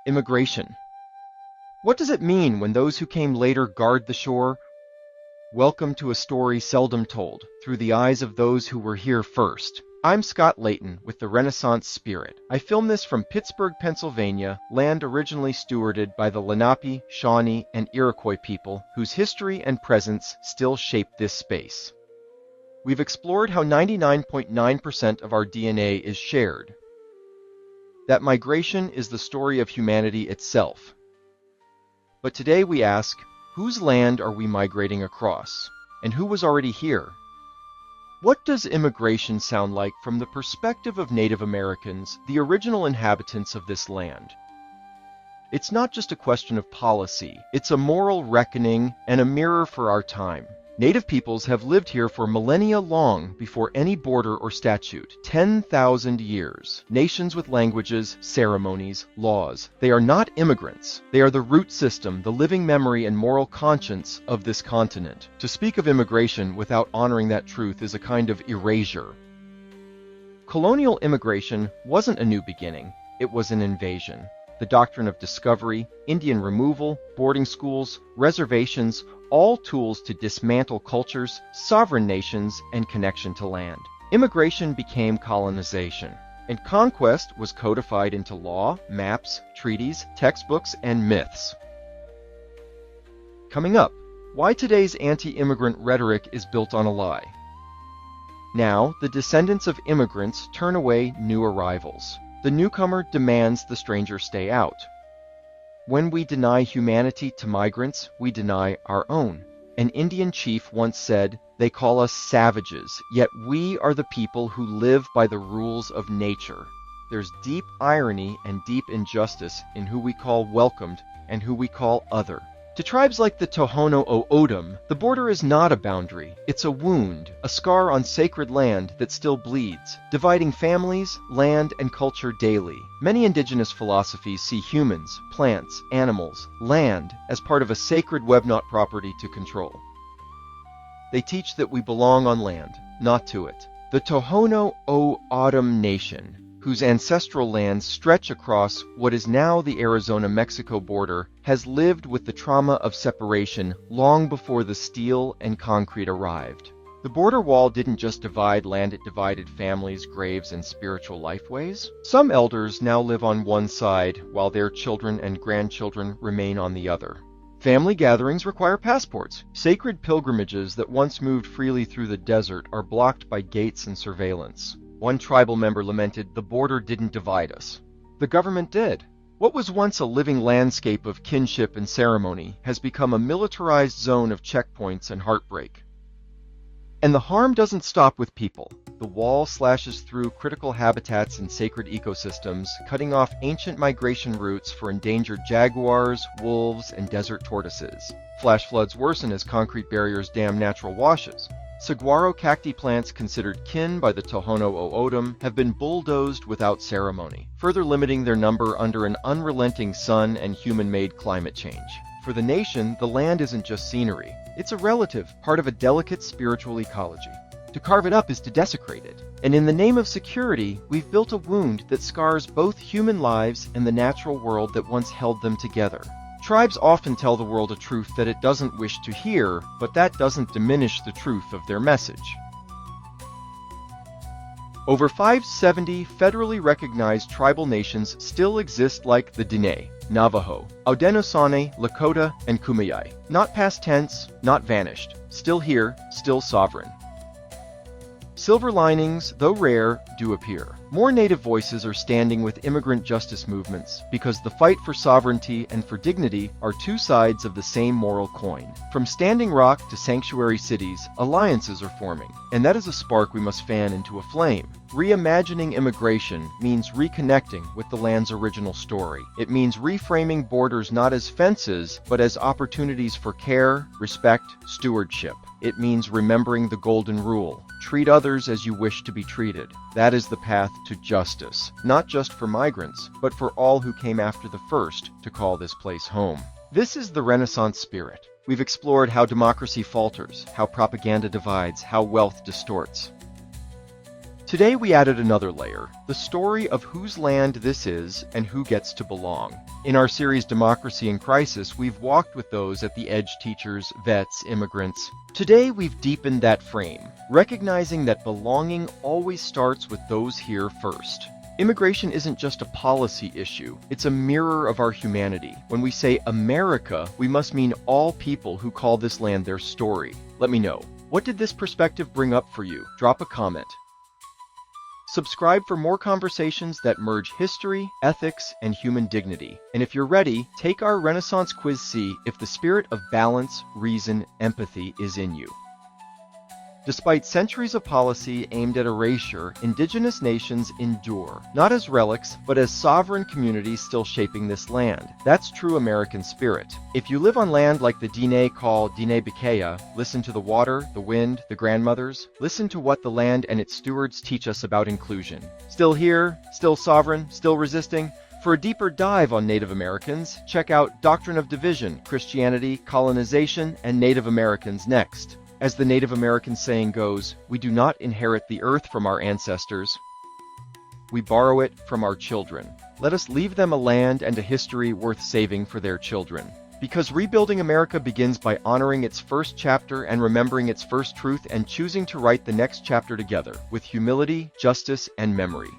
Immigration. What does it mean when those who came later guard the shore? Welcome to a story seldom told, through the eyes of those who were here first. I'm Scott Layton with the Renaissance Spirit. I film this from Pittsburgh, Pennsylvania, land originally stewarded by the Lenape, Shawnee, and Iroquois people, whose history and presence still shape this space. We've explored how 99.9% of our DNA is shared. That migration is the story of humanity itself. But today we ask, whose land are we migrating across? And who was already here? What does immigration sound like from the perspective of Native Americans, the original inhabitants of this land? It's not just a question of policy, it's a moral reckoning and a mirror for our time. Native peoples have lived here for millennia long before any border or statute. 10,000 years. Nations with languages, ceremonies, laws. They are not immigrants. They are the root system, the living memory and moral conscience of this continent. To speak of immigration without honoring that truth is a kind of erasure. Colonial immigration wasn't a new beginning. It was an invasion. The doctrine of discovery, Indian removal, boarding schools, reservations, all tools to dismantle cultures, sovereign nations, and connection to land. Immigration became colonization, and conquest was codified into law, maps, treaties, textbooks, and myths. Coming up, why today's anti-immigrant rhetoric is built on a lie. Now, the descendants of immigrants turn away new arrivals. The newcomer demands the stranger stay out. When we deny humanity to migrants, we deny our own. An Indian chief once said, "They call us savages, yet we are the people who live by the rules of nature." There's deep irony and deep injustice in who we call welcomed and who we call other. To tribes like the Tohono O'odham, the border is not a boundary. It's a wound, a scar on sacred land that still bleeds, dividing families, land, and culture daily. Many indigenous philosophies see humans, plants, animals, land as part of a sacred web not property to control. They teach that we belong on land, not to it. The Tohono O'odham Nation, whose ancestral lands stretch across what is now the Arizona-Mexico border, has lived with the trauma of separation long before the steel and concrete arrived. The border wall didn't just divide land, it divided families, graves, and spiritual lifeways. Some elders now live on one side, while their children and grandchildren remain on the other. Family gatherings require passports. Sacred pilgrimages that once moved freely through the desert are blocked by gates and surveillance. One tribal member lamented, "The border didn't divide us." The government did. What was once a living landscape of kinship and ceremony has become a militarized zone of checkpoints and heartbreak. And the harm doesn't stop with people. The wall slashes through critical habitats and sacred ecosystems, cutting off ancient migration routes for endangered jaguars, wolves, and desert tortoises. Flash floods worsen as concrete barriers dam natural washes. Saguaro cacti plants considered kin by the Tohono O'odham have been bulldozed without ceremony, further limiting their number under an unrelenting sun and human-made climate change. For the nation, the land isn't just scenery. It's a relative, part of a delicate spiritual ecology. To carve it up is to desecrate it. And in the name of security, we've built a wound that scars both human lives and the natural world that once held them together. Tribes often tell the world a truth that it doesn't wish to hear, but that doesn't diminish the truth of their message. Over 570 federally recognized tribal nations still exist, like the Diné, Navajo, Haudenosaunee, Lakota, and Kumeyaay. Not past tense, not vanished. Still here, still sovereign. Silver linings, though rare, do appear. More Native voices are standing with immigrant justice movements because the fight for sovereignty and for dignity are two sides of the same moral coin. From Standing Rock to sanctuary cities, alliances are forming, and that is a spark we must fan into a flame. Reimagining immigration means reconnecting with the land's original story. It means reframing borders not as fences, but as opportunities for care, respect, stewardship. It means remembering the golden rule. Treat others as you wish to be treated. That is the path to justice, not just for migrants, but for all who came after the first to call this place home. This is the Renaissance Spirit. We've explored how democracy falters, how propaganda divides, how wealth distorts. Today we added another layer, the story of whose land this is and who gets to belong. In our series Democracy in Crisis, we've walked with those at the edge: teachers, vets, immigrants. Today we've deepened that frame, recognizing that belonging always starts with those here first. Immigration isn't just a policy issue, it's a mirror of our humanity. When we say America, we must mean all people who call this land their story. Let me know. What did this perspective bring up for you? Drop a comment. Subscribe for more conversations that merge history, ethics, and human dignity. And if you're ready, take our Renaissance quiz. See if the spirit of balance, reason, empathy is in you. Despite centuries of policy aimed at erasure, indigenous nations endure, not as relics, but as sovereign communities still shaping this land. That's true American spirit. If you live on land like the Diné call Diné, listen to the water, the wind, the grandmothers. Listen to what the land and its stewards teach us about inclusion. Still here, still sovereign, still resisting? For a deeper dive on Native Americans, check out Doctrine of Division, Christianity, Colonization, and Native Americans next. As the Native American saying goes, we do not inherit the earth from our ancestors. We borrow it from our children. Let us leave them a land and a history worth saving for their children. Because rebuilding America begins by honoring its first chapter and remembering its first truth and choosing to write the next chapter together with humility, justice, and memory.